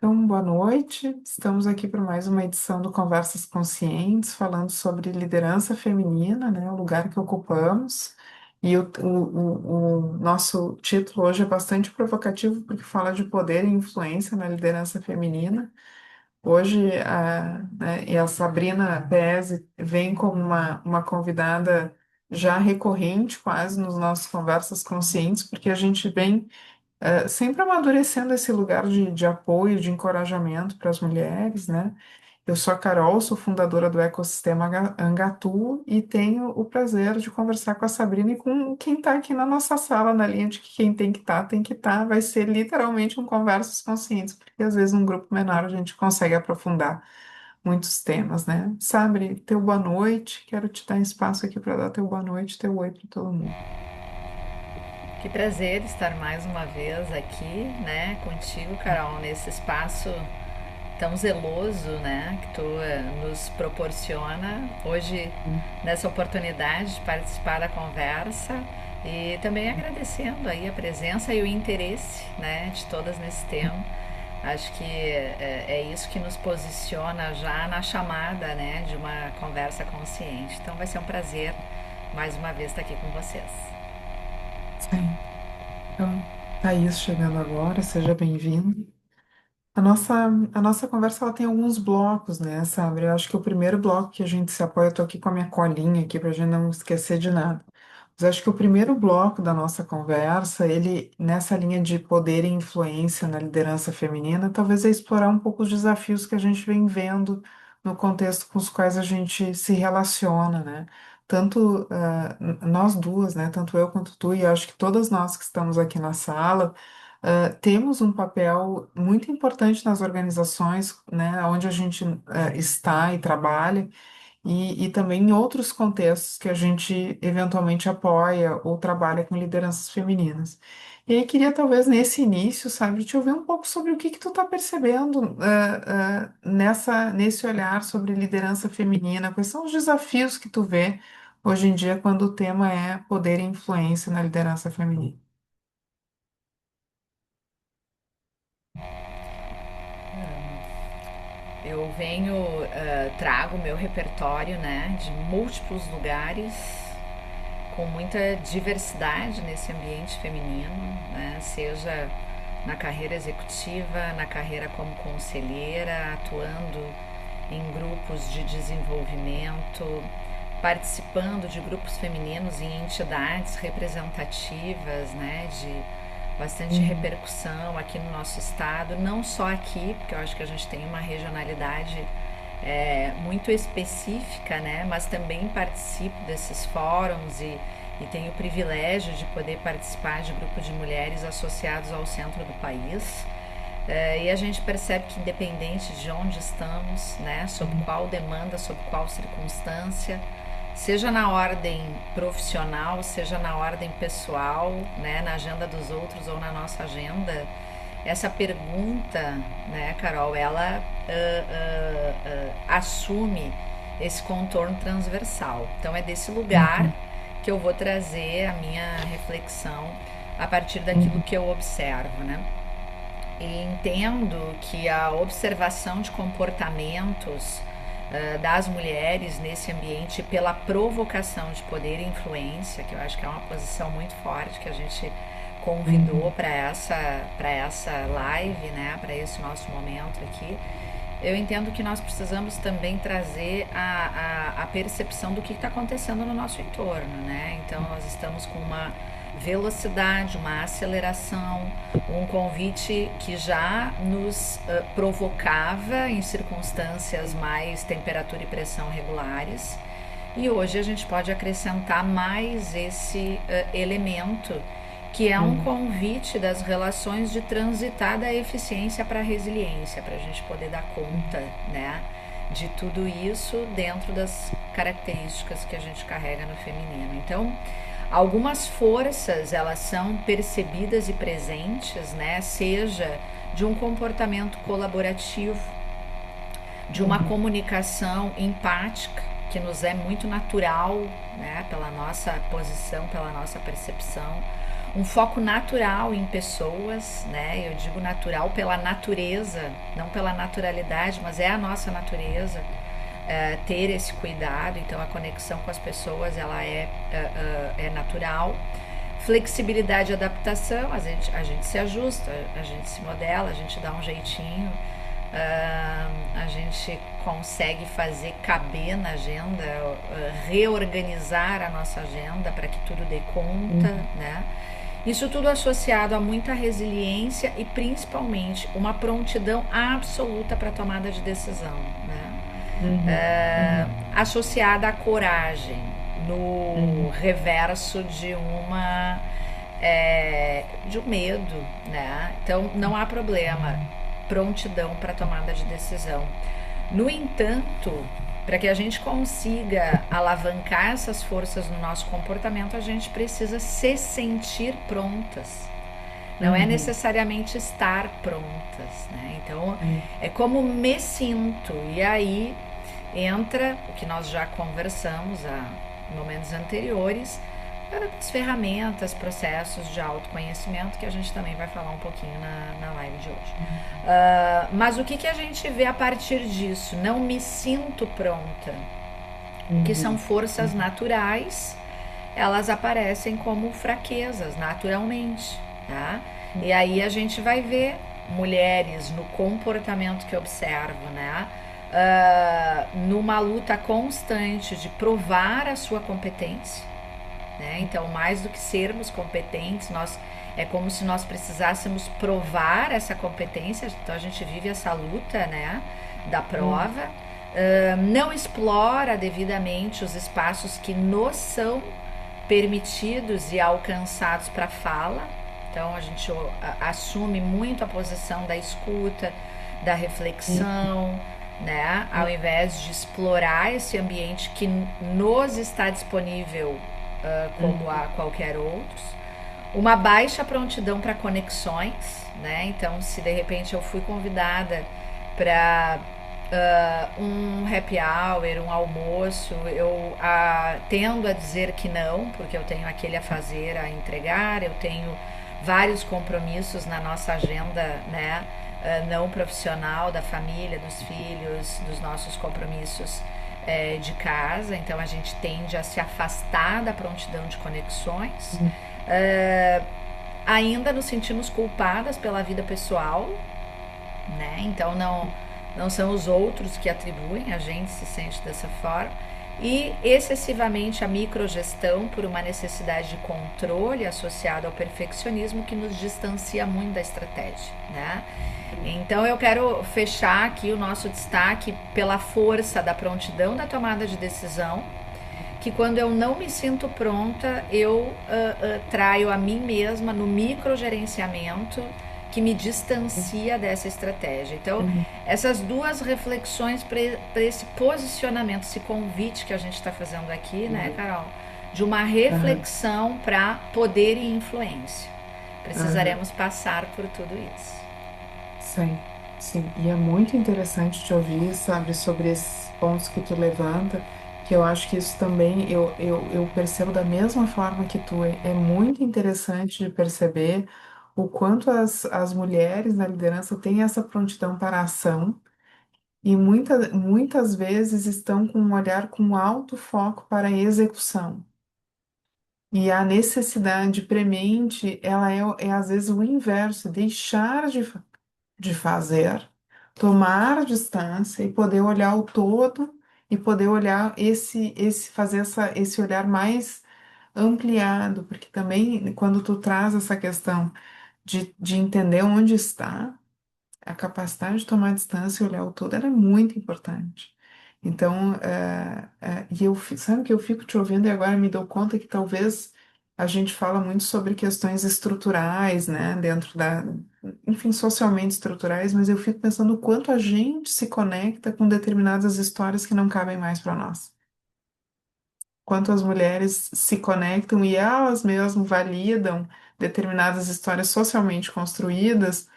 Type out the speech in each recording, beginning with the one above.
Então, boa noite. Estamos aqui para mais uma edição do Conversas Conscientes, falando sobre liderança feminina, né, o lugar que ocupamos. E o nosso título hoje é bastante provocativo, porque fala de poder e influência na liderança feminina. Hoje, e a Sabrina Pese vem como uma convidada já recorrente, quase, nos nossos Conversas Conscientes, porque a gente vem sempre amadurecendo esse lugar de apoio, de encorajamento para as mulheres, né? Eu sou a Carol, sou fundadora do ecossistema Angatu e tenho o prazer de conversar com a Sabrina e com quem está aqui na nossa sala, na linha de que quem tem que estar, tem que estar. Vai ser literalmente um Conversas Conscientes, porque às vezes num grupo menor a gente consegue aprofundar muitos temas, né? Sabri, teu boa noite, quero te dar espaço aqui para dar teu boa noite, teu oi para todo mundo. Que prazer estar mais uma vez aqui, né, contigo, Carol, nesse espaço tão zeloso, né, que tu nos proporciona hoje nessa oportunidade de participar da conversa e também agradecendo aí a presença e o interesse, né, de todas nesse tema. Acho que é isso que nos posiciona já na chamada, né, de uma conversa consciente. Então vai ser um prazer mais uma vez estar aqui com vocês. Sim. Então, Thaís chegando agora, seja bem-vindo. A nossa, a nossa conversa ela tem alguns blocos, né, sabe? Eu acho que o primeiro bloco que a gente se apoia, eu tô aqui com a minha colinha aqui para a gente não esquecer de nada. Mas acho que o primeiro bloco da nossa conversa, ele, nessa linha de poder e influência na liderança feminina, talvez é explorar um pouco os desafios que a gente vem vendo no contexto com os quais a gente se relaciona, né? Tanto nós duas, né? Tanto eu quanto tu, e acho que todas nós que estamos aqui na sala temos um papel muito importante nas organizações, né, onde a gente está e trabalha, e também em outros contextos que a gente eventualmente apoia ou trabalha com lideranças femininas. E aí queria talvez nesse início, sabe, te ouvir um pouco sobre o que que tu está percebendo nesse olhar sobre liderança feminina, quais são os desafios que tu vê hoje em dia quando o tema é poder e influência na liderança feminina. Eu venho, trago meu repertório, né, de múltiplos lugares, com muita diversidade nesse ambiente feminino, né, seja na carreira executiva, na carreira como conselheira, atuando em grupos de desenvolvimento, participando de grupos femininos em entidades representativas, né, de bastante Uhum. repercussão aqui no nosso estado, não só aqui, porque eu acho que a gente tem uma regionalidade muito específica, né? Mas também participo desses fóruns e tenho o privilégio de poder participar de grupo de mulheres associados ao centro do país. E a gente percebe que independente de onde estamos, né, sob qual demanda, sob qual circunstância, seja na ordem profissional, seja na ordem pessoal, né, na agenda dos outros ou na nossa agenda, essa pergunta, né, Carol, ela assume esse contorno transversal. Então é desse lugar Uhum. que eu vou trazer a minha reflexão a partir daquilo Uhum. que eu observo, né? E entendo que a observação de comportamentos das mulheres nesse ambiente pela provocação de poder e influência, que eu acho que é uma posição muito forte que a gente convidou Uhum. para essa live, né, para esse nosso momento aqui. Eu entendo que nós precisamos também trazer a percepção do que está acontecendo no nosso entorno, né? Então nós estamos com uma velocidade, uma aceleração, um convite que já nos provocava em circunstâncias mais temperatura e pressão regulares. E hoje a gente pode acrescentar mais esse elemento, que é um Uhum. convite das relações de transitar da eficiência para a resiliência, para a gente poder dar conta, né, de tudo isso dentro das características que a gente carrega no feminino. Então, algumas forças elas são percebidas e presentes, né, seja de um comportamento colaborativo, de uma Uhum. comunicação empática, que nos é muito natural, né, pela nossa posição, pela nossa percepção, um foco natural em pessoas, né? Eu digo natural pela natureza, não pela naturalidade, mas é a nossa natureza ter esse cuidado. Então a conexão com as pessoas ela é natural. Flexibilidade e adaptação, a gente se ajusta, a gente se modela, a gente dá um jeitinho, a gente consegue fazer caber na agenda, reorganizar a nossa agenda para que tudo dê conta, Uhum. né? Isso tudo associado a muita resiliência e principalmente uma prontidão absoluta para a tomada de decisão, né? Uhum. Uhum. Associada à coragem, no Uhum. reverso de um medo, né? Então não há problema, Uhum. prontidão para tomada de decisão. No entanto, para que a gente consiga alavancar essas forças no nosso comportamento, a gente precisa se sentir prontas. Não é Uhum. necessariamente estar prontas, né? Então, É. é como me sinto. E aí entra o que nós já conversamos há momentos anteriores, as ferramentas, processos de autoconhecimento, que a gente também vai falar um pouquinho na live de hoje. Mas o que a gente vê a partir disso? Não me sinto pronta. O que são Uhum. forças Uhum. naturais, elas aparecem como fraquezas naturalmente, tá? E aí a gente vai ver mulheres no comportamento que eu observo, né? Numa luta constante de provar a sua competência, né? Então, mais do que sermos competentes, nós é como se nós precisássemos provar essa competência. Então, a gente vive essa luta, né, da Uhum. prova. Não explora devidamente os espaços que nos são permitidos e alcançados para fala. Então, a gente assume muito a posição da escuta, da Uhum. reflexão, né? Ao Uhum. invés de explorar esse ambiente que nos está disponível como Uhum. a qualquer outros. Uma baixa prontidão para conexões, né? Então, se de repente eu fui convidada para um happy hour, um almoço, eu tendo a dizer que não, porque eu tenho aquele a fazer, a entregar, eu tenho vários compromissos na nossa agenda, né? Não profissional, da família, dos filhos, dos nossos compromissos de casa, então a gente tende a se afastar da prontidão de conexões. Uhum. É, ainda nos sentimos culpadas pela vida pessoal, né? Então não são os outros que atribuem, a gente se sente dessa forma. E excessivamente a microgestão por uma necessidade de controle associada ao perfeccionismo que nos distancia muito da estratégia, né? Então eu quero fechar aqui o nosso destaque pela força da prontidão da tomada de decisão, que quando eu não me sinto pronta, eu traio a mim mesma no microgerenciamento que me distancia dessa estratégia. Então, Uhum. essas duas reflexões para esse posicionamento, esse convite que a gente está fazendo aqui, né, Uhum. Carol? De uma Aham. reflexão para poder e influência. Aham. Precisaremos passar por tudo isso. Sim, sim. E é muito interessante te ouvir, sabe, sobre esses pontos que tu levanta, que eu acho que isso também eu percebo da mesma forma que tu. É muito interessante de perceber o quanto as mulheres na liderança têm essa prontidão para a ação e muitas vezes estão com um olhar com alto foco para a execução. E a necessidade premente, ela é às vezes o inverso, deixar de fazer, tomar distância e poder olhar o todo e poder olhar fazer esse olhar mais ampliado, porque também quando tu traz essa questão de entender onde está, a capacidade de tomar distância e olhar o todo, ela é muito importante. Então, sabe que eu fico te ouvindo e agora me dou conta que talvez a gente fala muito sobre questões estruturais, né, enfim, socialmente estruturais, mas eu fico pensando o quanto a gente se conecta com determinadas histórias que não cabem mais para nós. Quanto as mulheres se conectam e elas mesmas validam determinadas histórias socialmente construídas,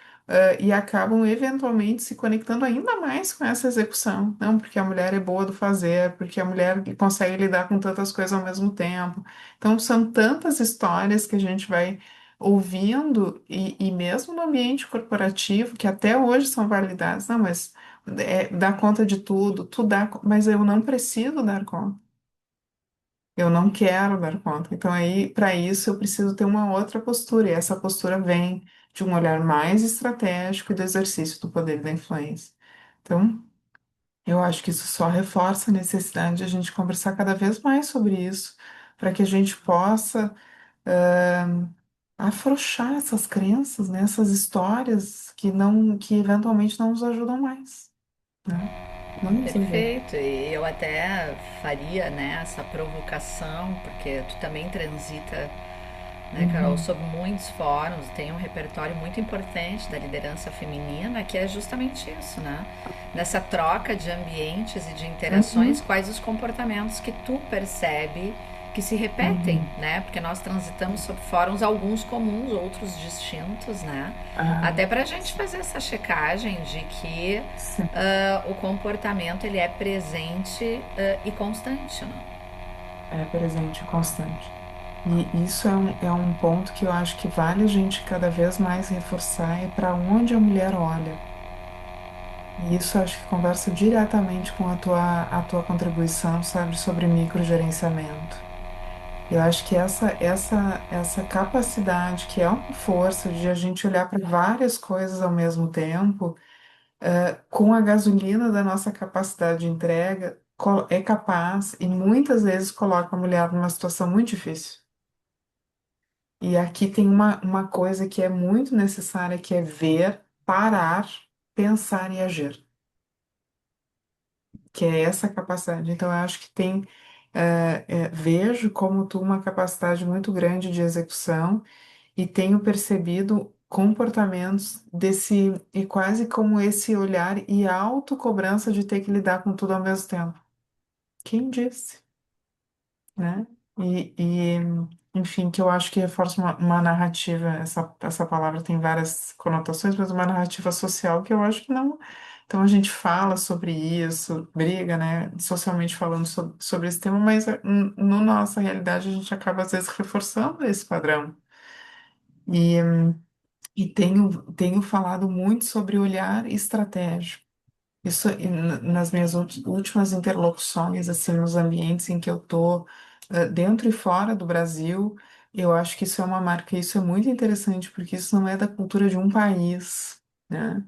e acabam eventualmente se conectando ainda mais com essa execução. Não, porque a mulher é boa do fazer, porque a mulher consegue lidar com tantas coisas ao mesmo tempo. Então, são tantas histórias que a gente vai. ouvindo, e mesmo no ambiente corporativo, que até hoje são validados, não, mas dá conta de tudo, tu dá, mas eu não preciso dar conta. Eu não quero dar conta. Então, aí, para isso, eu preciso ter uma outra postura. E essa postura vem de um olhar mais estratégico e do exercício do poder e da influência. Então, eu acho que isso só reforça a necessidade de a gente conversar cada vez mais sobre isso, para que a gente possa afrouxar essas crenças, né, essas histórias que eventualmente não nos ajudam mais, né? Não nos ajudam. Perfeito, e eu até faria, né, essa provocação, porque tu também transita, né, Carol, Uhum, sobre muitos fóruns, tem um repertório muito importante da liderança feminina, que é justamente isso, né? Nessa troca de ambientes e de interações, uhum, quais os comportamentos que tu percebe que se repetem, uhum. né? Porque nós transitamos sobre fóruns, alguns comuns, outros distintos, né? Ah, Até para a gente fazer essa checagem de que sim. o comportamento ele é presente e constante, né? É presente, constante. E isso é um ponto que eu acho que vale a gente cada vez mais reforçar, é para onde a mulher olha. E isso eu acho que conversa diretamente com a tua contribuição, sabe, sobre microgerenciamento. Eu acho que essa capacidade, que é uma força de a gente olhar para várias coisas ao mesmo tempo, com a gasolina da nossa capacidade de entrega, é capaz e muitas vezes coloca a mulher numa situação muito difícil. E aqui tem uma coisa que é muito necessária, que é ver, parar, pensar e agir, que é essa capacidade. Então, eu acho que vejo como tu uma capacidade muito grande de execução e tenho percebido comportamentos e quase como esse olhar e autocobrança de ter que lidar com tudo ao mesmo tempo. Quem disse? Né? Enfim, que eu acho que reforça uma narrativa, essa palavra tem várias conotações, mas uma narrativa social que eu acho que não. Então a gente fala sobre isso, briga, né, socialmente falando sobre esse tema, mas no nossa realidade a gente acaba às vezes reforçando esse padrão. E, e tenho falado muito sobre olhar estratégico. Isso nas minhas últimas interlocuções, assim, nos ambientes em que eu tô, dentro e fora do Brasil, eu acho que isso é uma marca, isso é muito interessante, porque isso não é da cultura de um país, né?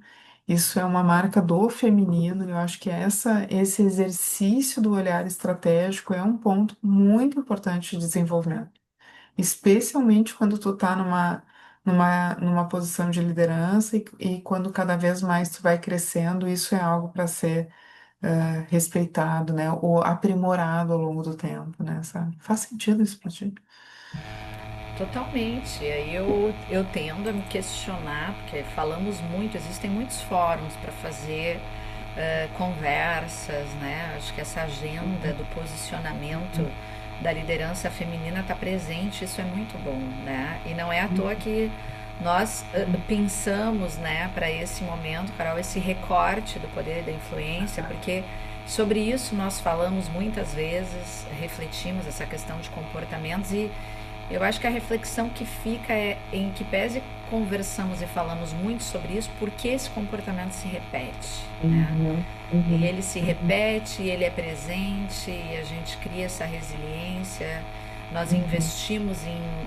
Isso é uma marca do feminino, eu acho que esse exercício do olhar estratégico é um ponto muito importante de desenvolvimento, especialmente quando tu tá numa posição de liderança e quando cada vez mais tu vai crescendo, isso é algo para ser respeitado, né? Ou aprimorado ao longo do tempo, né? Sabe? Faz sentido isso pra ti? Totalmente. E aí eu tendo a me questionar, porque falamos muito, existem muitos fóruns para fazer conversas, né? Acho que essa agenda do posicionamento da liderança feminina está presente, isso é muito bom, né? E não é à toa que nós pensamos, né, para esse momento, Carol, esse recorte do poder e da influência, porque sobre isso nós falamos muitas vezes, refletimos essa questão de comportamentos e eu acho que a reflexão que fica é em que pese conversamos e falamos muito sobre isso, porque esse comportamento se repete, né? Uhum, E uhum, ele se uhum, repete, ele é presente, e a gente cria essa resiliência, nós uhum, investimos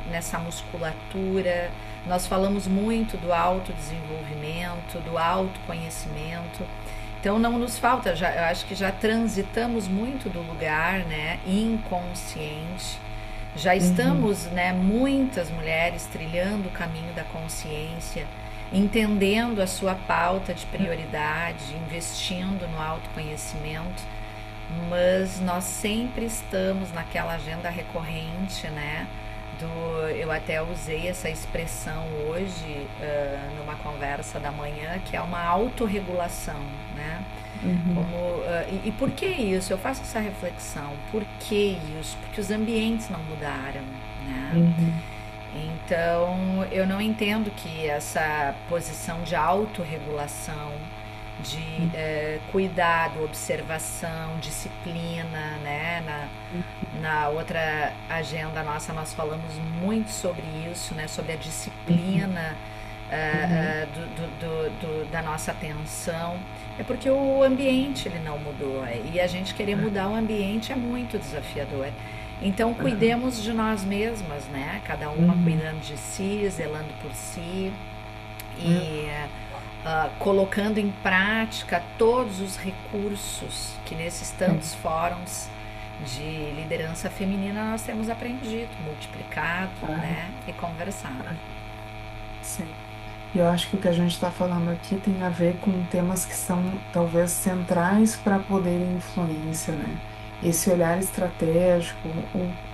nessa musculatura, nós falamos muito do autodesenvolvimento, do autoconhecimento. Então não nos falta, eu acho que já transitamos muito do lugar, né, inconsciente. Já uhum, estamos, né, muitas mulheres trilhando o caminho da consciência, entendendo a sua pauta de prioridade, investindo no autoconhecimento, mas nós sempre estamos naquela agenda recorrente, né? Eu até usei essa expressão hoje numa conversa da manhã, que é uma autorregulação, né? uhum, E por que isso? Eu faço essa reflexão. Por que isso? Porque os ambientes não mudaram, né? uhum, Então, eu não entendo que essa posição de autorregulação de cuidado, observação, disciplina, né? Na outra agenda nossa nós falamos muito sobre isso, né? Sobre a Uhum. disciplina Uhum. da nossa atenção. É porque o ambiente ele não mudou e a gente querer mudar o ambiente é muito desafiador. Então Uhum. cuidemos de nós mesmas, né? Cada uma Uhum. cuidando de si, zelando por si Uhum. e colocando em prática todos os recursos que nesses Sim. tantos fóruns de liderança feminina nós temos aprendido, multiplicado, Uhum. né, e conversado. Sim. E eu acho que o que a gente está falando aqui tem a ver com temas que são talvez centrais para poder e influência, né? Esse olhar estratégico,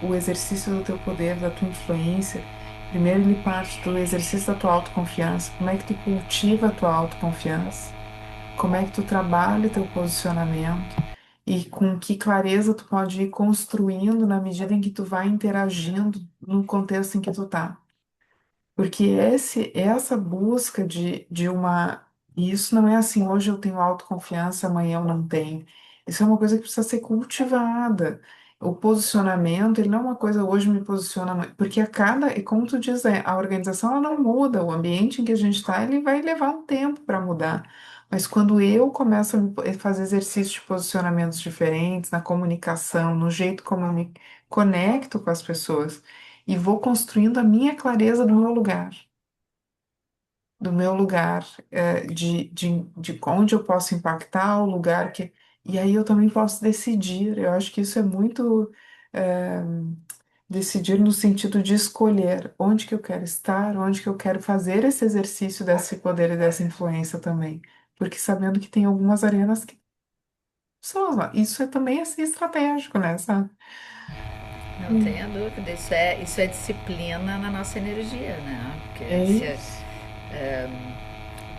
o exercício do teu poder, da tua influência. Primeiro, ele parte do exercício da tua autoconfiança. Como é que tu cultiva a tua autoconfiança? Como é que tu trabalha teu posicionamento? E com que clareza tu pode ir construindo na medida em que tu vai interagindo no contexto em que tu tá. Porque essa busca de uma. E isso não é assim, hoje eu tenho autoconfiança, amanhã eu não tenho. Isso é uma coisa que precisa ser cultivada. O posicionamento, ele não é uma coisa, hoje me posiciona, porque a cada, e como tu diz, a organização ela não muda, o ambiente em que a gente está, ele vai levar um tempo para mudar. Mas quando eu começo a fazer exercícios de posicionamentos diferentes, na comunicação, no jeito como eu me conecto com as pessoas, e vou construindo a minha clareza do meu lugar, de onde eu posso impactar, o lugar que. E aí eu também posso decidir. Eu acho que isso é muito eh, decidir no sentido de escolher onde que eu quero estar, onde que eu quero fazer esse exercício desse poder e dessa influência também. Porque sabendo que tem algumas arenas que são. Isso é também assim, estratégico, né? Sabe? Não Hum. tenha dúvida, isso é disciplina na nossa energia, né? É Porque isso.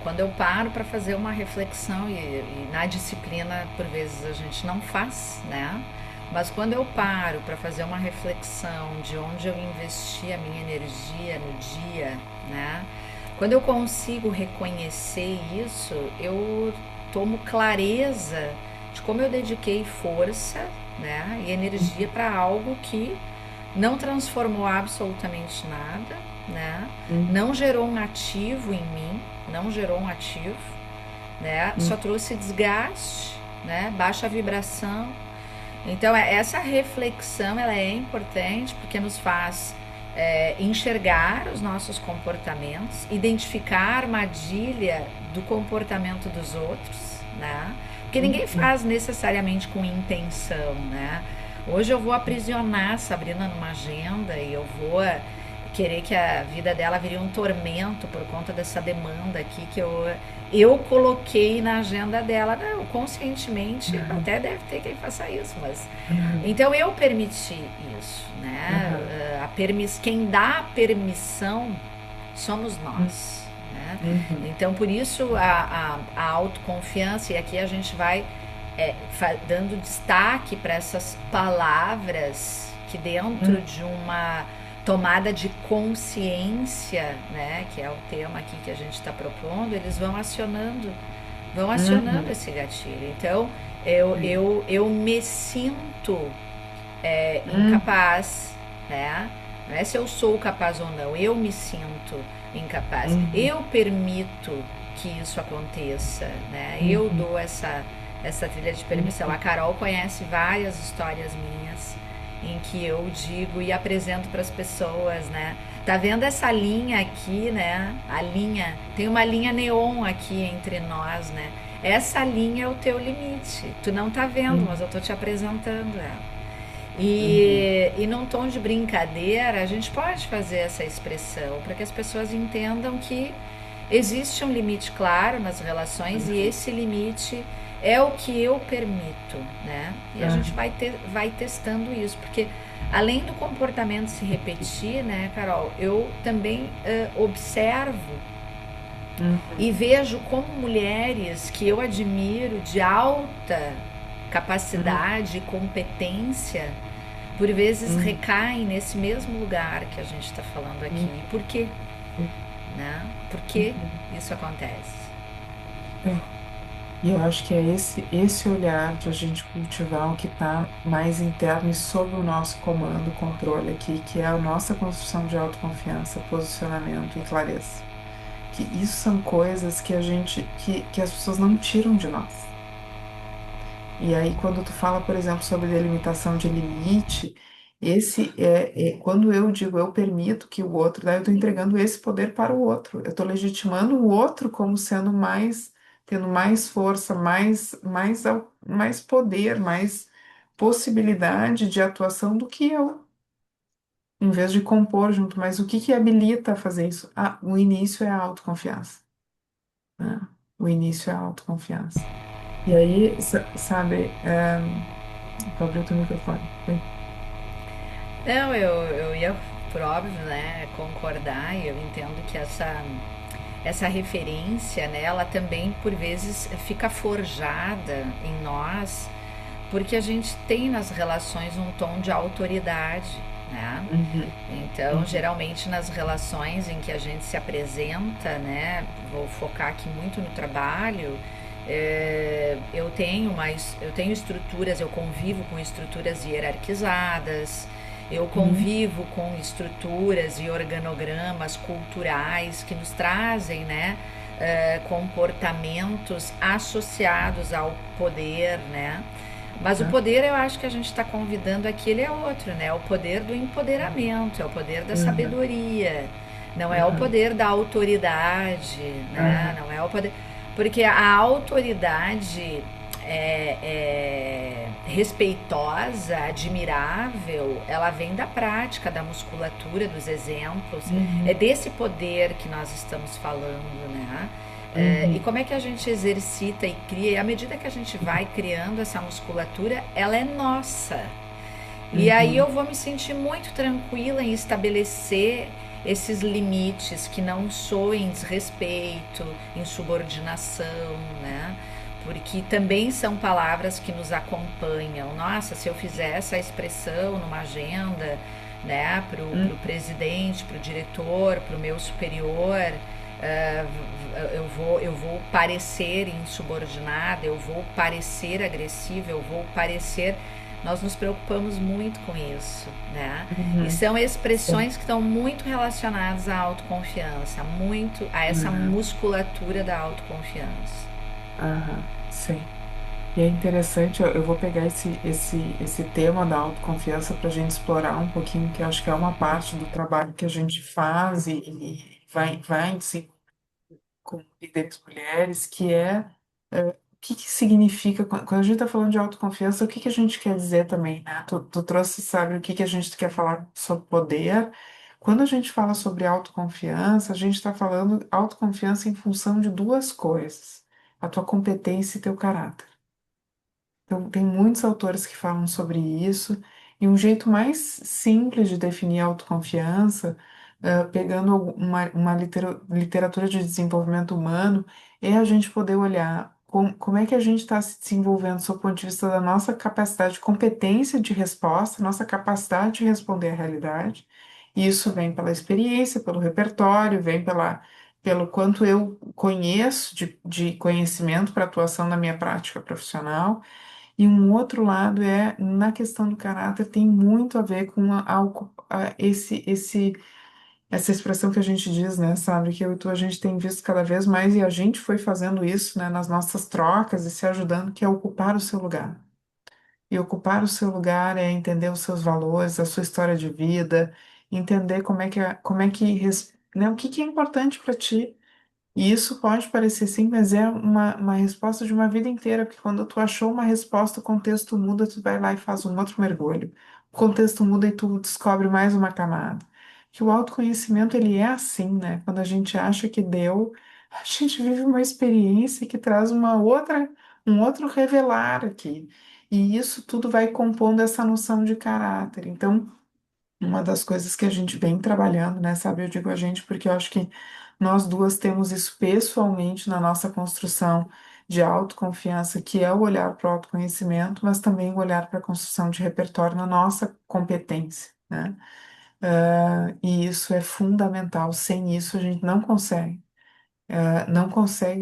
quando eu paro para fazer uma reflexão e na disciplina por vezes a gente não faz, né? Mas quando eu paro para fazer uma reflexão de onde eu investi a minha energia no dia, né? Quando eu consigo reconhecer isso, eu tomo clareza de como eu dediquei força, né, e energia para algo que não transformou absolutamente nada, né? Hum. Não gerou um ativo em mim, não gerou um ativo, né? Só Hum. trouxe desgaste, né? Baixa vibração. Então essa reflexão ela é importante porque nos faz enxergar os nossos comportamentos, identificar a armadilha do comportamento dos outros, né? Porque ninguém Hum. faz necessariamente com intenção, né? Hoje eu vou aprisionar a Sabrina numa agenda e eu vou querer que a vida dela vire um tormento por conta dessa demanda aqui que eu coloquei na agenda dela. Não, conscientemente, Uhum. até deve ter quem faça isso, mas Uhum. então eu permiti isso, Uhum. né? Quem dá a permissão somos nós, né? Uhum. Então por isso a autoconfiança, e aqui a gente vai dando destaque para essas palavras que dentro Uhum. de uma tomada de consciência, né, que é o tema aqui que a gente está propondo, eles vão acionando Uhum. esse gatilho. Então Sim. eu me sinto Uhum. incapaz, né? Não é se eu sou capaz ou não, eu me sinto incapaz. Uhum. Eu permito que isso aconteça, né? Eu Uhum. dou essa trilha de permissão. A Uhum. Carol conhece várias histórias minhas em que eu digo e apresento para as pessoas, né? Tá vendo essa linha aqui, né? A linha, tem uma linha neon aqui entre nós, né? Essa linha é o teu limite. Tu não tá vendo, mas Uhum. eu tô te apresentando ela. Uhum. E num tom de brincadeira, a gente pode fazer essa expressão para que as pessoas entendam que existe um limite claro nas relações e Uhum. esse limite é o que eu permito, né? E a gente Uhum. vai testando isso, porque além do comportamento se repetir, né, Carol, eu também observo Uhum. e vejo como mulheres que eu admiro de alta Uhum. capacidade e competência por vezes Uhum. recaem nesse mesmo lugar que a gente está falando aqui. Uhum. Por quê? Né? Por que Uhum. isso acontece? É. E eu acho que é esse olhar de a gente cultivar o que está mais interno e sob o nosso comando, controle aqui, que é a nossa construção de autoconfiança, posicionamento e clareza. Que isso são coisas que que as pessoas não tiram de nós. E aí, quando tu fala, por exemplo, sobre delimitação de limite, quando eu digo eu permito que o outro, daí eu estou entregando esse poder para o outro. Eu estou legitimando o outro como sendo mais, tendo mais força, mais poder, mais possibilidade de atuação do que eu, em vez de compor junto. Mas o que que habilita a fazer isso? Ah, o início é a autoconfiança, né? O início é a autoconfiança. E aí, sabe, tu abriu teu microfone. Oi. Não, eu ia, por óbvio, né, concordar, e eu entendo que essa referência, né, ela também, por vezes, fica forjada em nós, porque a gente tem nas relações um tom de autoridade, né? Uhum, Então, uhum, geralmente nas relações em que a gente se apresenta, né, vou focar aqui muito no trabalho, eu tenho estruturas, eu convivo com estruturas hierarquizadas, eu uhum, convivo com estruturas e organogramas culturais que nos trazem, né, comportamentos associados ao poder, né? Mas o uhum, poder eu acho que a gente está convidando aqui, ele é outro, né? É o poder do empoderamento, é o poder da uhum, sabedoria, não é o uhum, poder da autoridade, né? uhum, Não é o poder. Porque a autoridade respeitosa, admirável, ela vem da prática, da musculatura, dos exemplos. É uhum, desse poder que nós estamos falando, né? E uhum, como é que a gente exercita e cria? E à medida que a gente vai criando essa musculatura, ela é nossa. E aí eu uhum, vou me sentir muito tranquila em estabelecer esses limites que não soem desrespeito, insubordinação, né? Porque também são palavras que nos acompanham. Nossa, se eu fizer essa expressão numa agenda, né, pro uhum, presidente, pro diretor, pro meu superior, uh, eu vou parecer insubordinada, eu vou parecer agressiva, eu vou parecer. Nós nos preocupamos muito com isso, né? E uhum, são sim, expressões que estão muito relacionadas à autoconfiança, muito a essa uhum, musculatura da autoconfiança. aham, sim. E é interessante, eu vou pegar esse tema da autoconfiança para a gente explorar um pouquinho, que eu acho que é uma parte do trabalho que a gente faz e vai se com líderes mulheres, que é o que que significa, quando a gente está falando de autoconfiança, o que que a gente quer dizer também, né? Tu trouxe, sabe, o que que a gente quer falar sobre poder. Quando a gente fala sobre autoconfiança, a gente está falando autoconfiança em função de duas coisas: a tua competência e teu caráter. Então, tem muitos autores que falam sobre isso, e um jeito mais simples de definir a autoconfiança, pegando uma literatura de desenvolvimento humano, é a gente poder olhar como é que a gente está se desenvolvendo do ponto de vista da nossa capacidade de competência de resposta, nossa capacidade de responder à realidade. E isso vem pela experiência, pelo repertório, pelo quanto eu conheço de conhecimento para atuação na minha prática profissional. E um outro lado é, na questão do caráter, tem muito a ver com essa expressão que a gente diz, né, sabe, que eu e tu a gente tem visto cada vez mais e a gente foi fazendo isso, né, nas nossas trocas e se ajudando, que é ocupar o seu lugar. E ocupar o seu lugar é entender os seus valores, a sua história de vida, entender né, o que que é importante para ti. E isso pode parecer sim, mas é uma resposta de uma vida inteira, porque quando tu achou uma resposta, o contexto muda, tu vai lá e faz um outro mergulho. O contexto muda e tu descobre mais uma camada. Que o autoconhecimento, ele é assim, né? Quando a gente acha que deu, a gente vive uma experiência que traz um outro revelar aqui. E isso tudo vai compondo essa noção de caráter. Então, uma das coisas que a gente vem trabalhando, né, sabe? Eu digo a gente porque eu acho que nós duas temos isso pessoalmente na nossa construção de autoconfiança, que é o olhar para o autoconhecimento, mas também o olhar para a construção de repertório na nossa competência, né? E isso é fundamental. Sem isso, a gente não consegue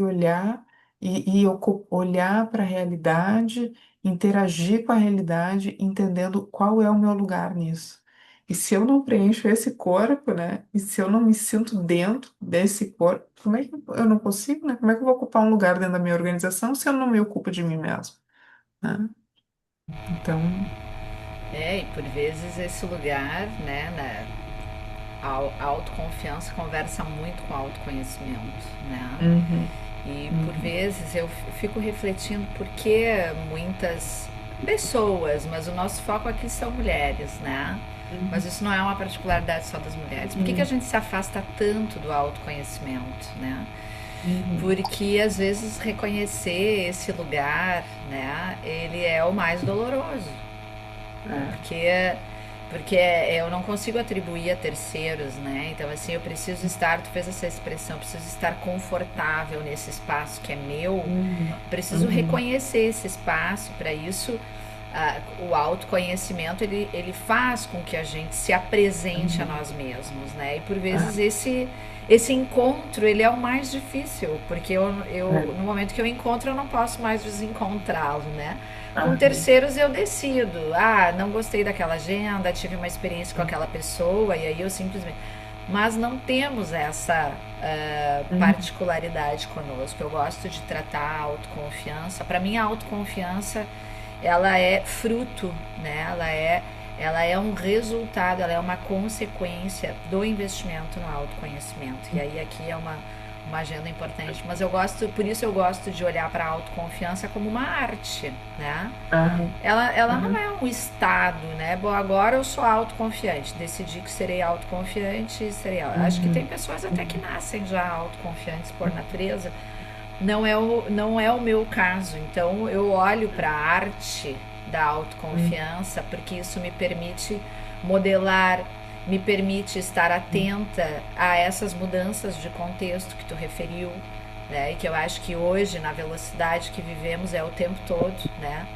olhar e olhar para a realidade, interagir com a realidade, entendendo qual é o meu lugar nisso. E se eu não preencho esse corpo, né? E se eu não me sinto dentro desse corpo, como é que eu não consigo, né? Como é que eu vou ocupar um lugar dentro da minha organização se eu não me ocupo de mim mesmo, né? Então, E por vezes esse lugar, né, a autoconfiança conversa muito com o autoconhecimento, né? uhum, E por uhum, vezes eu fico refletindo por que muitas pessoas, mas o nosso foco aqui são mulheres, né? Mas uhum, isso não é uma particularidade só das mulheres. Por que a uhum, gente se afasta tanto do autoconhecimento, né? uhum, Porque às vezes reconhecer esse lugar, né, ele é o mais doloroso, é, porque eu não consigo atribuir a terceiros, né? Então assim, eu preciso estar, tu fez essa expressão, eu preciso estar confortável nesse espaço que é meu, uhum, preciso uhum, reconhecer esse espaço. Para isso, o autoconhecimento ele faz com que a gente se apresente a uhum, nós mesmos, né? E por vezes é, esse encontro ele é o mais difícil, porque é, no momento que eu encontro eu não posso mais desencontrá-lo, né? Com aham, terceiros eu decido, não gostei daquela agenda, tive uma experiência com aquela pessoa e aí eu simplesmente, mas não temos essa uhum, particularidade conosco. Eu gosto de tratar a autoconfiança. Para mim, a autoconfiança ela é fruto, né? Ela é um resultado, ela é uma consequência do investimento no autoconhecimento. E aí aqui é uma agenda importante, mas eu gosto, por isso eu gosto de olhar para a autoconfiança como uma arte, né? aham, Ela não aham, é um estado, né? Bom, agora eu sou autoconfiante, decidi que serei autoconfiante e serei. Acho que tem uhum, pessoas até que uhum, nascem já autoconfiantes por natureza. Não é o meu caso. Então eu olho para a arte da uhum, autoconfiança porque isso me permite modelar, me permite estar atenta a essas mudanças de contexto que tu referiu, né? E que eu acho que hoje, na velocidade que vivemos, é o tempo todo, né?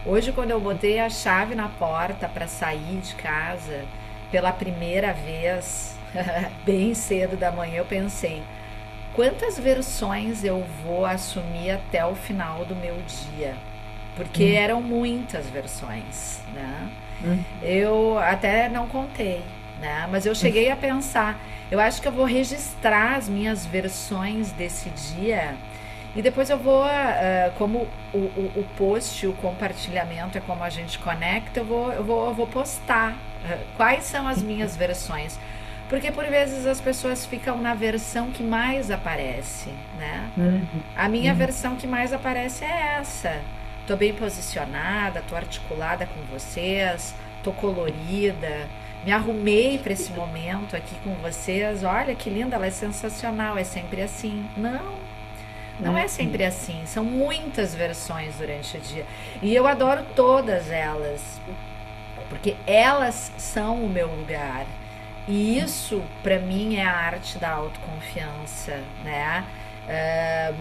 Hoje, quando eu botei a chave na porta para sair de casa pela primeira vez, bem cedo da manhã, eu pensei: quantas versões eu vou assumir até o final do meu dia? Porque uhum, eram muitas versões, né? uhum, Eu até não contei, né? Mas eu cheguei a pensar, eu acho que eu vou registrar as minhas versões desse dia e depois eu vou, como o post, o compartilhamento é como a gente conecta, eu vou postar quais são as minhas versões. Porque por vezes as pessoas ficam na versão que mais aparece, né? uhum, A minha uhum, versão que mais aparece é essa. Tô bem posicionada, tô articulada com vocês, tô colorida, me arrumei para esse momento aqui com vocês. Olha que linda, ela é sensacional, é sempre assim. Não, não é sempre uhum, assim. São muitas versões durante o dia. E eu adoro todas elas, porque elas são o meu lugar. E isso, para mim, é a arte da autoconfiança, né?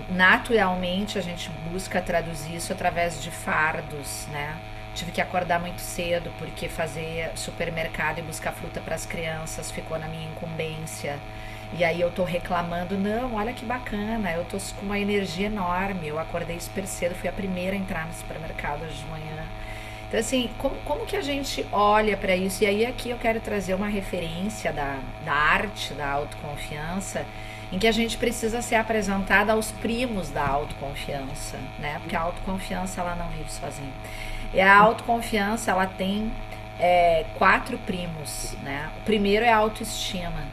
Naturalmente, a gente busca traduzir isso através de fardos, né? Tive que acordar muito cedo porque fazer supermercado e buscar fruta para as crianças ficou na minha incumbência. E aí eu tô reclamando, não, olha que bacana, eu tô com uma energia enorme, eu acordei super cedo, fui a primeira a entrar no supermercado hoje de manhã. Então, assim, como que a gente olha para isso? E aí, aqui eu quero trazer uma referência da arte da autoconfiança, em que a gente precisa ser apresentada aos primos da autoconfiança, né? Porque a autoconfiança, ela não vive sozinha. E a autoconfiança, ela tem quatro primos, né? O primeiro é a autoestima.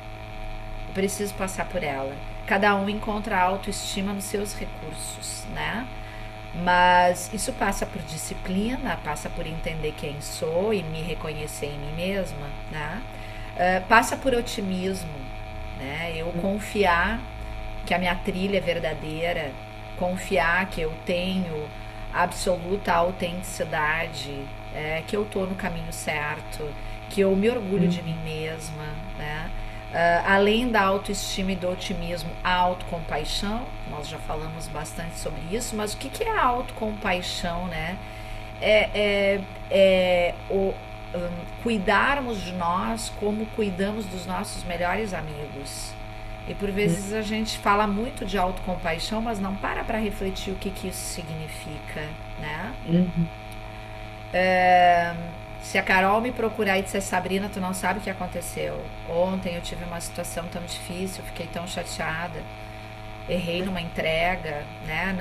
Eu preciso passar por ela. Cada um encontra a autoestima nos seus recursos, né? Mas isso passa por disciplina, passa por entender quem sou e me reconhecer em mim mesma, né? Passa por otimismo, né? Eu confiar que a minha trilha é verdadeira, confiar que eu tenho absoluta autenticidade, que eu tô no caminho certo, que eu me orgulho de mim uhum, mesma, né? Além da autoestima e do otimismo, a autocompaixão, nós já falamos bastante sobre isso, mas o que é a autocompaixão, né? É, é, é o cuidarmos de nós como cuidamos dos nossos melhores amigos. E por vezes a gente fala muito de autocompaixão, mas não para refletir o que, que isso significa, né? Uhum. Se a Carol me procurar e disser, Sabrina, tu não sabe o que aconteceu. Ontem eu tive uma situação tão difícil, fiquei tão chateada, errei numa entrega, né?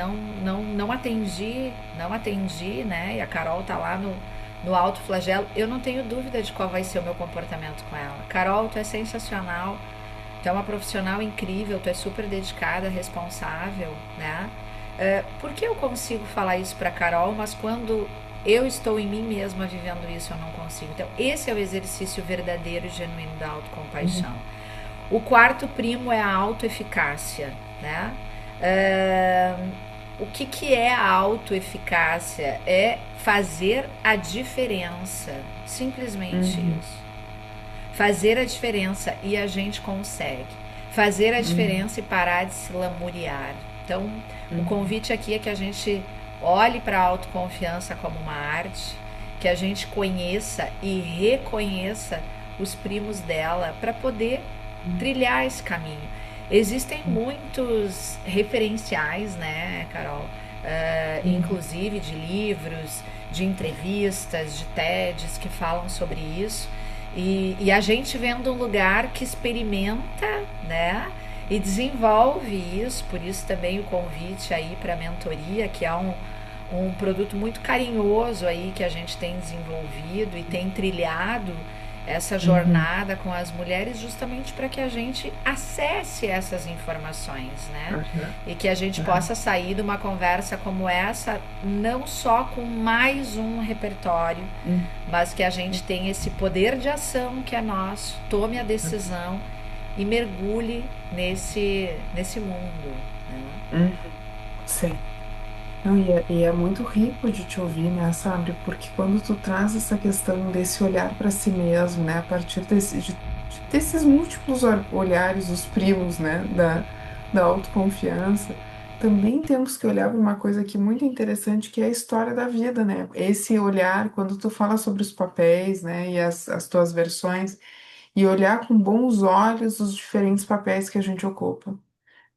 Não atendi, né? E a Carol tá lá no alto flagelo. Eu não tenho dúvida de qual vai ser o meu comportamento com ela. Carol, tu é sensacional, tu é uma profissional incrível, tu é super dedicada, responsável, né? Por que eu consigo falar isso pra Carol, mas quando eu estou em mim mesma vivendo isso, eu não consigo? Então, esse é o exercício verdadeiro e genuíno da autocompaixão. Uhum. O quarto primo é a autoeficácia, né? Uh, o que, que é a autoeficácia? É fazer a diferença. Simplesmente Uhum. isso. Fazer a diferença e a gente consegue. Fazer a Uhum. diferença e parar de se lamuriar. Então, o Uhum. convite aqui é que a gente olhe para a autoconfiança como uma arte, que a gente conheça e reconheça os primos dela para poder trilhar esse caminho. Existem muitos referenciais, né, Carol? Uhum. Inclusive de livros, de entrevistas, de TEDs que falam sobre isso. E a gente vem de um lugar que experimenta, né? E desenvolve isso, por isso também o convite aí para a mentoria, que é um produto muito carinhoso aí que a gente tem desenvolvido e tem trilhado essa Uhum. jornada com as mulheres justamente para que a gente acesse essas informações, né? Aham. E que a gente Aham. possa sair de uma conversa como essa não só com mais um repertório, Uhum. mas que a gente tenha esse poder de ação que é nosso, tome a decisão e mergulhe nesse mundo, né? Uhum. Sim. Não, e é muito rico de te ouvir, né, sabe? Porque quando tu traz essa questão desse olhar para si mesmo, né, a partir desses múltiplos olhares, os primos, né, da autoconfiança, também temos que olhar para uma coisa aqui muito interessante, que é a história da vida, né? Esse olhar, quando tu fala sobre os papéis, né, e as tuas versões, e olhar com bons olhos os diferentes papéis que a gente ocupa.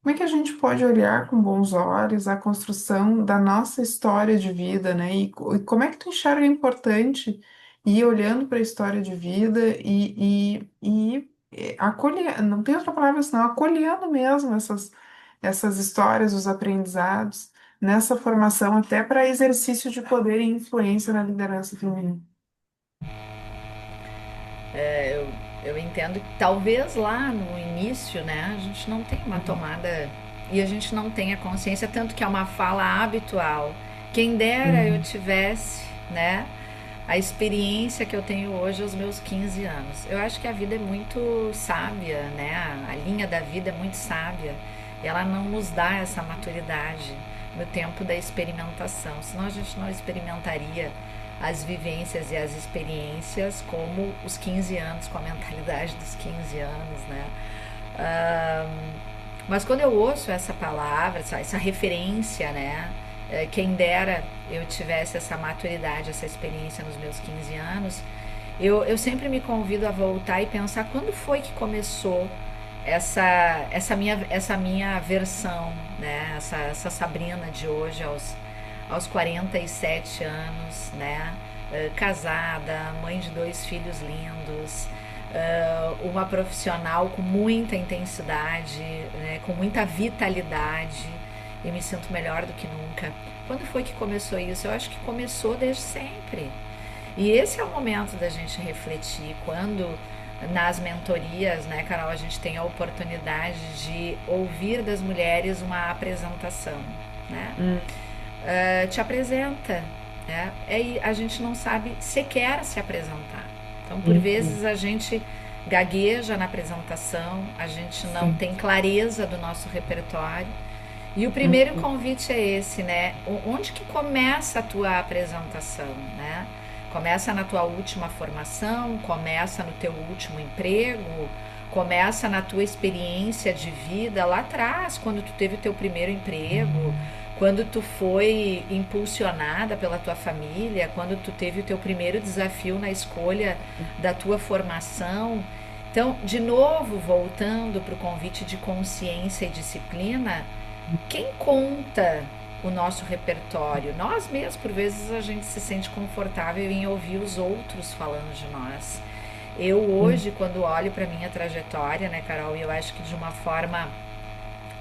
Como é que a gente pode olhar com bons olhos a construção da nossa história de vida, né? E como é que tu enxerga importante ir olhando para a história de vida e acolher, não tem outra palavra senão acolhendo mesmo essas histórias, os aprendizados, nessa formação até para exercício de poder e influência na liderança feminina. Eu entendo que talvez lá no início, né, a gente não tem uma Uhum. tomada e a gente não tenha consciência, tanto que é uma fala habitual. Quem dera eu Uhum. tivesse, né, a experiência que eu tenho hoje aos meus 15 anos. Eu acho que a vida é muito sábia, né? A linha da vida é muito sábia. E ela não nos dá essa maturidade no tempo da experimentação. Senão a gente não experimentaria as vivências e as experiências como os 15 anos, com a mentalidade dos 15 anos, né? Mas quando eu ouço essa palavra, essa referência, né? Quem dera eu tivesse essa maturidade, essa experiência nos meus 15 anos, eu sempre me convido a voltar e pensar quando foi que começou essa minha versão, né? Essa Sabrina de hoje, aos 47 anos, né? Casada, mãe de dois filhos lindos, uma profissional com muita intensidade, né? Com muita vitalidade e me sinto melhor do que nunca. Quando foi que começou isso? Eu acho que começou desde sempre. E esse é o momento da gente refletir quando nas mentorias, né, Carol, a gente tem a oportunidade de ouvir das mulheres uma apresentação, né? Uhum. Te apresenta, né? E a gente não sabe sequer se apresentar. Então, por Uhum. vezes a gente gagueja na apresentação, a gente não Sim. tem clareza do nosso repertório. E o primeiro Uhum. convite é esse, né? Onde que começa a tua apresentação, né? Começa na tua última formação, começa no teu último emprego, começa na tua experiência de vida lá atrás, quando tu teve o teu primeiro emprego, quando tu foi impulsionada pela tua família, quando tu teve o teu primeiro desafio na escolha da tua formação. Então, de novo, voltando para o convite de consciência e disciplina, quem conta o nosso repertório? Nós mesmos, por vezes, a gente se sente confortável em ouvir os outros falando de nós. Eu hoje, quando olho para minha trajetória, né, Carol, eu acho que de uma forma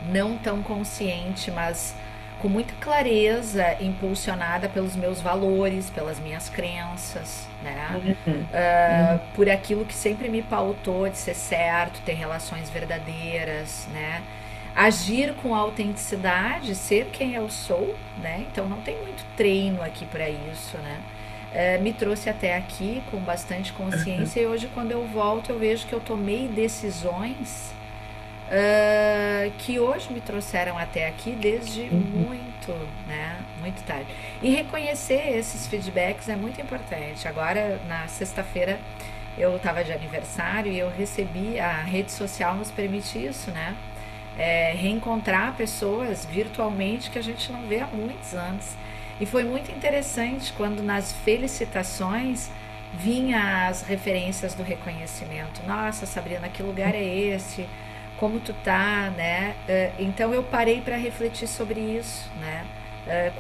não tão consciente, mas com muita clareza, impulsionada pelos meus valores, pelas minhas crenças, né? Uhum. Uhum. Por aquilo que sempre me pautou de ser certo, ter relações verdadeiras, né? Agir com autenticidade, ser quem eu sou, né? Então não tem muito treino aqui para isso, né? Me trouxe até aqui com bastante consciência e hoje quando eu volto eu vejo que eu tomei decisões que hoje me trouxeram até aqui desde Uhum. muito, né, muito tarde. E reconhecer esses feedbacks é muito importante. Agora, na sexta-feira, eu estava de aniversário e eu recebi, a rede social nos permite isso, né? Reencontrar pessoas virtualmente que a gente não vê há muitos anos. E foi muito interessante quando nas felicitações vinha as referências do reconhecimento. Nossa, Sabrina, que lugar é esse? Como tu tá, né? Então eu parei para refletir sobre isso, né?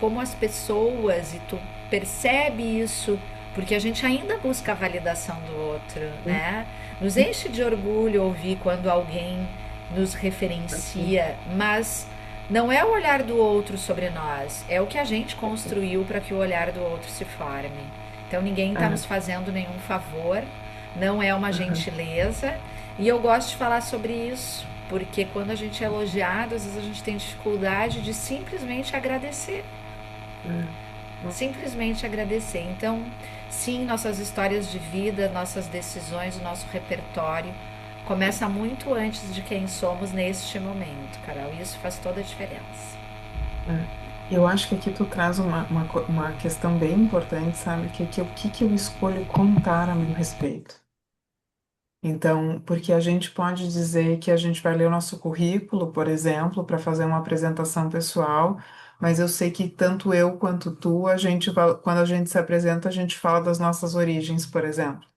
Como as pessoas, e tu percebe isso, porque a gente ainda busca a validação do outro, né? Nos enche de orgulho ouvir quando alguém nos referencia, mas não é o olhar do outro sobre nós, é o que a gente construiu para que o olhar do outro se forme. Então ninguém está Ah, nos fazendo nenhum favor, não é uma aham. gentileza, e eu gosto de falar sobre isso, porque quando a gente é elogiado, às vezes a gente tem dificuldade de simplesmente agradecer. Simplesmente agradecer. Então, sim, nossas histórias de vida, nossas decisões, o nosso repertório começa muito antes de quem somos neste momento, Carol. E isso faz toda a diferença. É. Eu acho que aqui tu traz uma questão bem importante, sabe? O que que eu escolho contar a meu respeito? Então, porque a gente pode dizer que a gente vai ler o nosso currículo, por exemplo, para fazer uma apresentação pessoal, mas eu sei que tanto eu quanto tu, quando a gente se apresenta, a gente fala das nossas origens, por exemplo.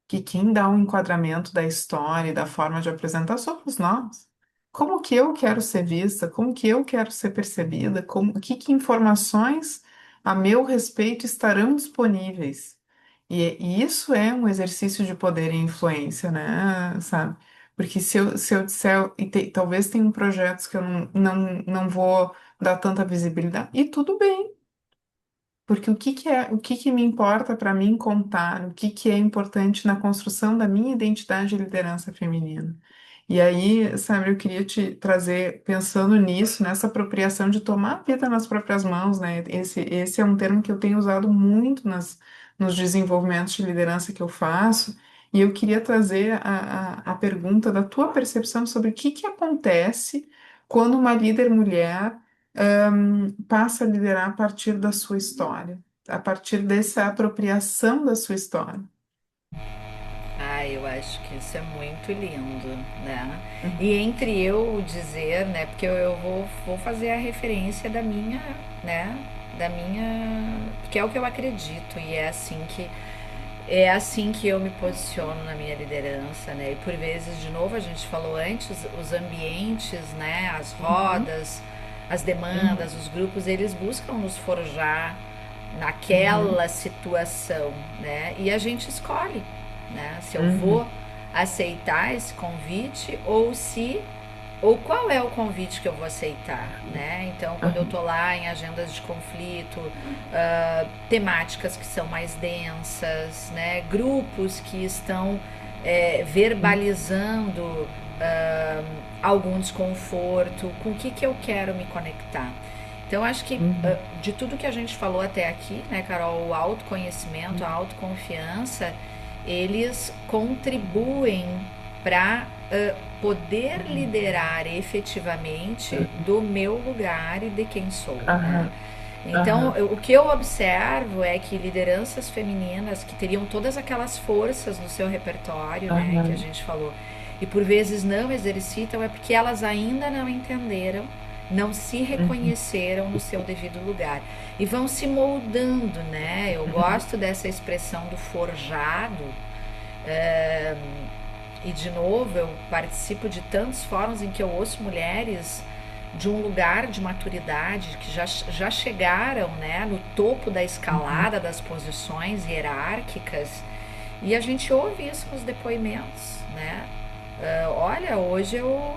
Que quem dá um enquadramento da história e da forma de apresentar somos nós. Como que eu quero ser vista? Como que eu quero ser percebida? Que informações a meu respeito estarão disponíveis? E isso é um exercício de poder e influência, né? Sabe? Porque se eu disser, talvez tenham projetos que eu não vou dar tanta visibilidade, e tudo bem. Porque o que que me importa para mim contar, o que é importante na construção da minha identidade e liderança feminina. E aí, sabe, eu queria te trazer, pensando nisso, nessa apropriação de tomar a vida nas próprias mãos, né? Esse é um termo que eu tenho usado muito nos desenvolvimentos de liderança que eu faço. E eu queria trazer a pergunta da tua percepção sobre o que que acontece quando uma líder mulher passa a liderar a partir da sua história, a partir dessa apropriação da sua história. Ah, eu acho que isso é muito lindo, né? Uhum. E entre eu dizer, né? Porque eu vou fazer a referência da minha, né? Da minha. Que é o que eu acredito, e é assim que eu me posiciono na minha liderança, né? E por vezes, de novo, a gente falou antes, os ambientes, né? As Uhum. rodas, as demandas, Uhum. os grupos, eles buscam nos forjar Uhum. naquela situação, né? E a gente escolhe, né? Se eu vou Uhum. aceitar esse convite ou qual é o convite que eu vou aceitar, né? Então, quando eu Uhum. tô lá em agendas de conflito, temáticas que são mais densas, né? Grupos que estão verbalizando algum desconforto, com o que eu quero me conectar. Então, acho que Uhum. de tudo que a gente falou até aqui, né, Carol, o autoconhecimento, a Uhum. autoconfiança, eles contribuem para poder Uhum. liderar efetivamente do meu lugar e de quem sou, né? Aham. Então, Aham. o que eu observo é que lideranças femininas que teriam todas aquelas forças no seu repertório, né, que a Aham. gente falou, e por vezes não exercitam, é porque elas ainda não entenderam, não se Uhum. reconheceram no seu devido lugar e vão se moldando, né? Eu Uhum. gosto dessa expressão do forjado, e de novo, eu participo de tantos fóruns em que eu ouço mulheres de um lugar de maturidade que já chegaram, né, no topo da uhum, escalada das posições hierárquicas, e a gente ouve isso nos depoimentos, né? Olha, hoje eu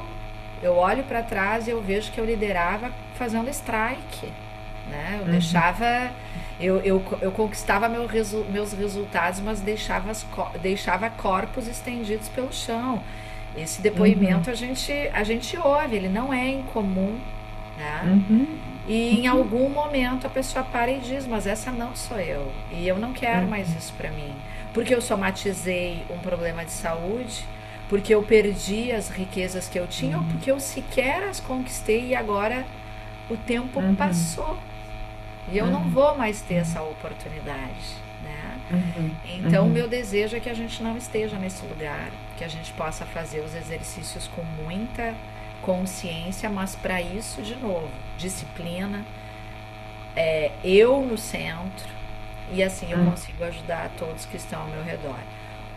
olho para trás e eu vejo que eu liderava fazendo strike, né? Eu uhum, deixava, eu conquistava meus resultados, mas deixava corpos estendidos pelo chão. Esse depoimento uhum, a gente ouve, ele não é incomum, né? uhum, E em uhum, algum momento a pessoa para e diz, mas essa não sou eu. E eu não quero mais uhum, isso para mim. Porque eu somatizei um problema de saúde, porque eu perdi as riquezas que eu tinha, ou uhum, porque eu sequer as conquistei e agora o tempo uhum, passou. E eu não uhum, vou mais ter essa uhum, oportunidade, né? uhum, Então, o meu uhum, desejo é que a gente não esteja nesse lugar, que a gente possa fazer os exercícios com muita consciência, mas para isso, de novo, disciplina, eu no centro, e assim eu uhum, consigo ajudar todos que estão ao meu redor.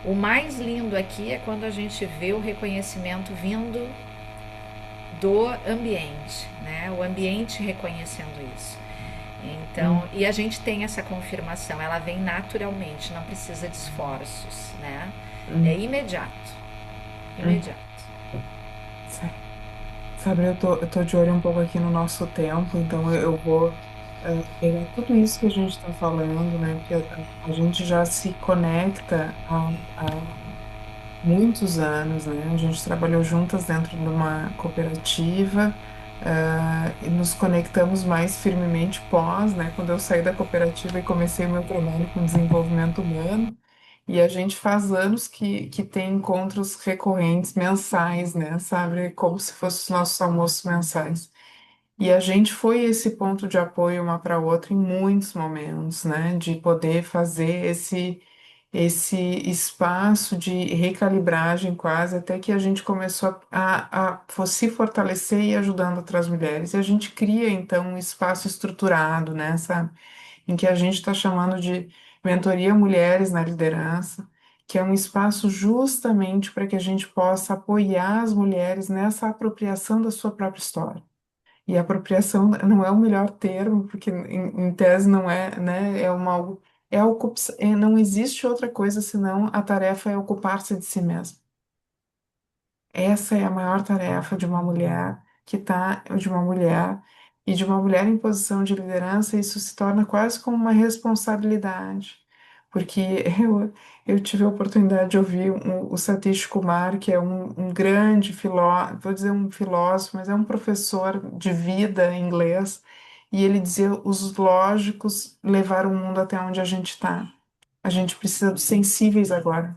O mais lindo aqui é quando a gente vê o reconhecimento vindo do ambiente, né? O ambiente reconhecendo isso. Então, uhum, e a gente tem essa confirmação, ela vem naturalmente, não precisa de esforços, né? É uhum, imediato, uhum. imediato. Sabe, eu tô de olho um pouco aqui no nosso tempo, então eu vou pegar tudo isso que a gente está falando, né? Porque a gente já se conecta há muitos anos, né? A gente trabalhou juntas dentro de uma cooperativa, e nos conectamos mais firmemente pós, né? Quando eu saí da cooperativa e comecei o meu trabalho com desenvolvimento humano. E a gente faz anos que tem encontros recorrentes mensais, né? Sabe? Como se fossem os nossos almoços mensais. E a gente foi esse ponto de apoio uma para outra em muitos momentos, né? De poder fazer esse espaço de recalibragem quase, até que a gente começou a se fortalecer e ajudando outras mulheres. E a gente cria, então, um espaço estruturado, né? Sabe? Em que a gente está chamando de Mentoria Mulheres na Liderança, que é um espaço justamente para que a gente possa apoiar as mulheres nessa apropriação da sua própria história. E apropriação não é o melhor termo, porque em tese não é, né? É uma, é a não existe outra coisa senão a tarefa é ocupar-se de si mesma. Essa é a maior tarefa de uma mulher de uma mulher e de uma mulher em posição de liderança, isso se torna quase como uma responsabilidade, porque eu tive a oportunidade de ouvir o Satish Kumar, que é um grande filósofo, vou dizer um filósofo, mas é um professor de vida em inglês, e ele dizia: os lógicos levaram o mundo até onde a gente está. A gente precisa dos sensíveis agora.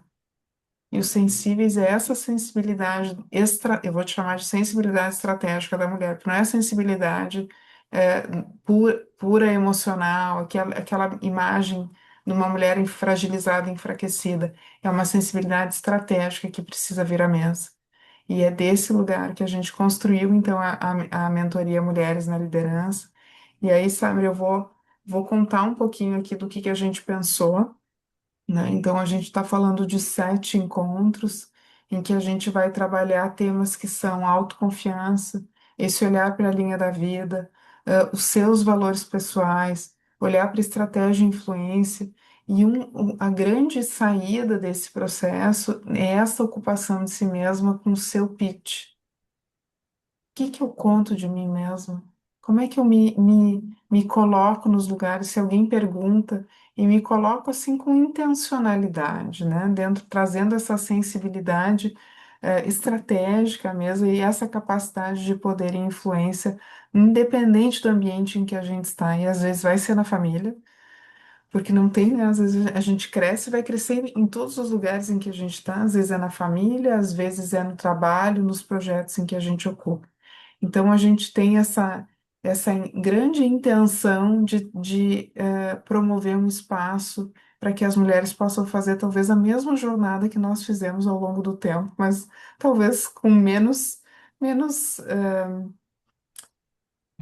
E os sensíveis é essa sensibilidade eu vou te chamar de sensibilidade estratégica da mulher, porque não é sensibilidade é, pura emocional, aquela imagem de uma mulher fragilizada, enfraquecida. É uma sensibilidade estratégica que precisa vir à mesa. E é desse lugar que a gente construiu, então, a mentoria Mulheres na Liderança. E aí, sabe, vou contar um pouquinho aqui do que a gente pensou, né? Então, a gente está falando de 7 encontros em que a gente vai trabalhar temas que são autoconfiança, esse olhar para a linha da vida, os seus valores pessoais, olhar para estratégia e influência. E a grande saída desse processo é essa ocupação de si mesma com o seu pitch. Que eu conto de mim mesma? Como é que eu me coloco nos lugares se alguém pergunta e me coloco assim com intencionalidade, né? Dentro, trazendo essa sensibilidade estratégica mesmo e essa capacidade de poder e influência, independente do ambiente em que a gente está. E às vezes vai ser na família, porque não tem, né? Às vezes a gente cresce e vai crescer em todos os lugares em que a gente está. Às vezes é na família, às vezes é no trabalho, nos projetos em que a gente ocupa. Então, a gente tem essa grande intenção de promover um espaço para que as mulheres possam fazer talvez a mesma jornada que nós fizemos ao longo do tempo, mas talvez com menos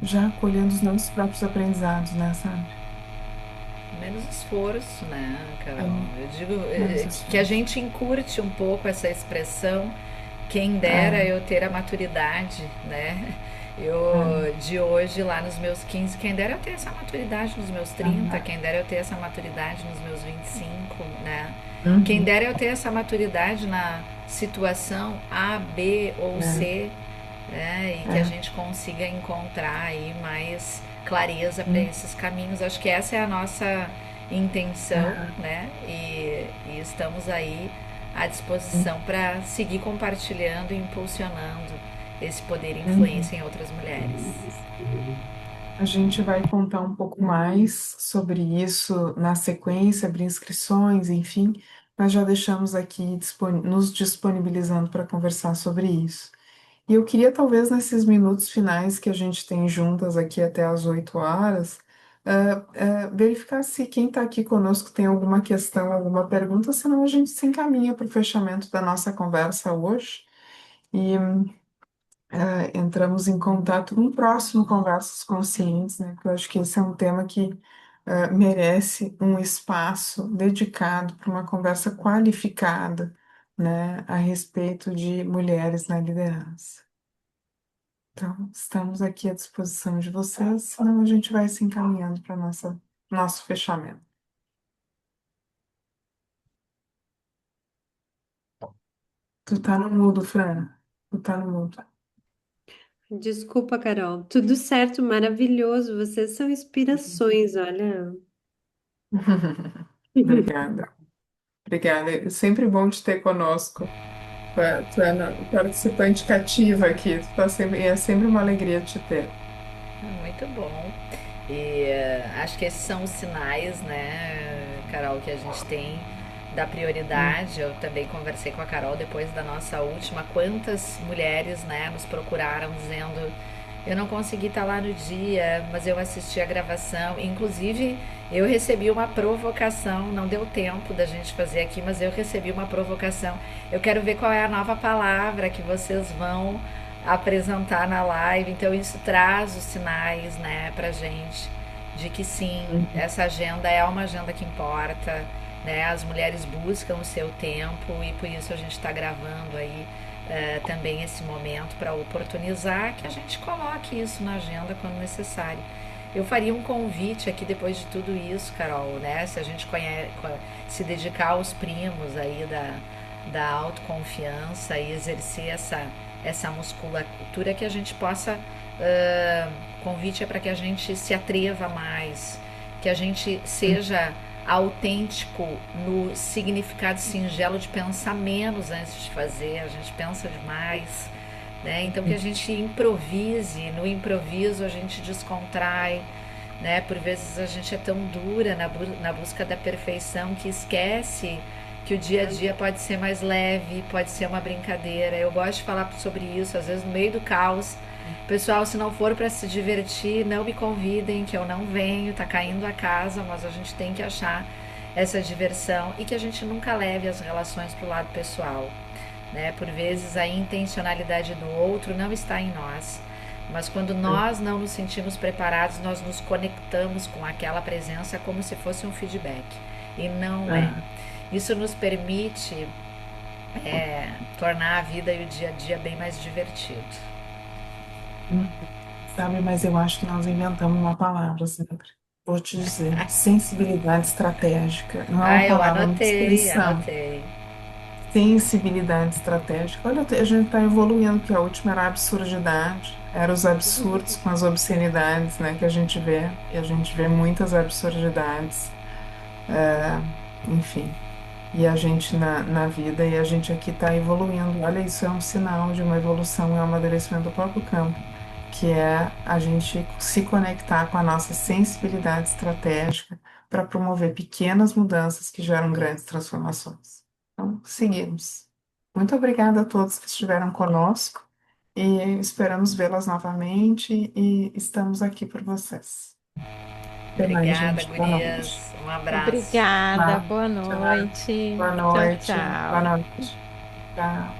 já colhendo os nossos próprios aprendizados, né, sabe? menos esforço, né, É, Carol? Eu digo menos que a esforço. gente encurte um pouco essa expressão, quem dera É, eu ter a maturidade, né? é, Eu, de hoje, lá nos meus 15, quem dera eu ter essa maturidade nos meus 30, é. quem dera eu ter essa maturidade nos meus 25, né? Quem Uhum, dera eu ter essa maturidade na situação A, B ou é, C, né? E que a é, gente consiga encontrar aí mais clareza para uhum, esses caminhos. Acho que essa é a nossa intenção, é, né? E estamos aí à uhum, disposição para seguir compartilhando e impulsionando esse poder e uhum. influência em outras mulheres. A gente vai contar um pouco mais sobre isso na sequência, abrir inscrições, enfim, mas já deixamos aqui nos disponibilizando para conversar sobre isso. E eu queria, talvez, nesses minutos finais que a gente tem juntas aqui até às 8 horas, verificar se quem está aqui conosco tem alguma questão, alguma pergunta, senão a gente se encaminha para o fechamento da nossa conversa hoje. E entramos em contato num próximo Conversas Conscientes, né? Que eu acho que esse é um tema que merece um espaço dedicado para uma conversa qualificada, né? A respeito de mulheres na liderança. Então, estamos aqui à disposição de vocês, senão a gente vai se encaminhando para nosso fechamento. Tu tá no mudo, Fran. Tu tá no mudo. Desculpa, Carol. Tudo certo, maravilhoso. Vocês são inspirações, olha. Obrigada. Obrigada. É sempre bom te ter conosco. Tu é participante cativa aqui. É sempre uma alegria te ter. Muito bom. E acho que esses são os sinais, né, Carol, que a gente tem da Hum, prioridade. Eu também conversei com a Carol depois da nossa última. Quantas mulheres, né, nos procuraram dizendo: eu não consegui estar lá no dia, mas eu assisti a gravação. Inclusive, eu recebi uma provocação. Não deu tempo da gente fazer aqui, mas eu recebi uma provocação. Eu quero ver qual é a nova palavra que vocês vão apresentar na live. Então isso traz os sinais, né, pra gente de que sim, hum, essa agenda é uma agenda que importa, né? As mulheres buscam o seu tempo e por isso a gente está gravando aí também esse momento para oportunizar que a gente coloque isso na agenda quando necessário. Eu faria um convite aqui depois de tudo isso, Carol, né? Se a gente se dedicar aos primos aí da autoconfiança e exercer essa musculatura que a gente possa. Convite é para que a gente se atreva mais, que a gente hum, seja autêntico no significado singelo de pensar menos antes de fazer, a gente pensa demais, né? Então que a hum, gente improvise, no improviso a gente descontrai, né? Por vezes a gente é tão dura na busca da perfeição que esquece que o dia a dia pode ser mais leve, pode ser uma brincadeira. Eu gosto de falar sobre isso, às vezes no meio do caos. Pessoal, se não for para se divertir, não me convidem, que eu não venho, tá caindo a casa, mas a gente tem que achar essa diversão e que a gente nunca leve as relações para o lado pessoal, né? Por vezes a intencionalidade do outro não está em nós, mas quando nós não nos sentimos preparados, nós nos conectamos com aquela presença como se fosse um feedback. E não é. ah, Isso nos permite tornar a vida e o dia a dia bem mais divertido. hum. Sabe, mas eu acho que nós inventamos uma palavra sempre. Vou te dizer, sensibilidade estratégica. Não é Ah, uma eu palavra, é uma anotei, expressão. anotei. Sensibilidade estratégica. Olha, a gente está evoluindo, que a última era a absurdidade, eram os absurdos com as obscenidades, né, que a gente vê, e a gente vê muitas absurdidades, é, enfim, e a gente na vida, e a gente aqui está evoluindo. Olha, isso é um sinal de uma evolução e um amadurecimento do próprio campo, que é a gente se conectar com a nossa sensibilidade estratégica para promover pequenas mudanças que geram grandes transformações. Então, seguimos. Muito obrigada a todos que estiveram conosco e esperamos vê-las novamente e estamos aqui por vocês. Até mais, Obrigada, gente. Boa noite. gurias. Um abraço. Obrigada, Tá? boa Tchau. noite. Boa Tchau, noite. Boa tchau. noite. Tchau.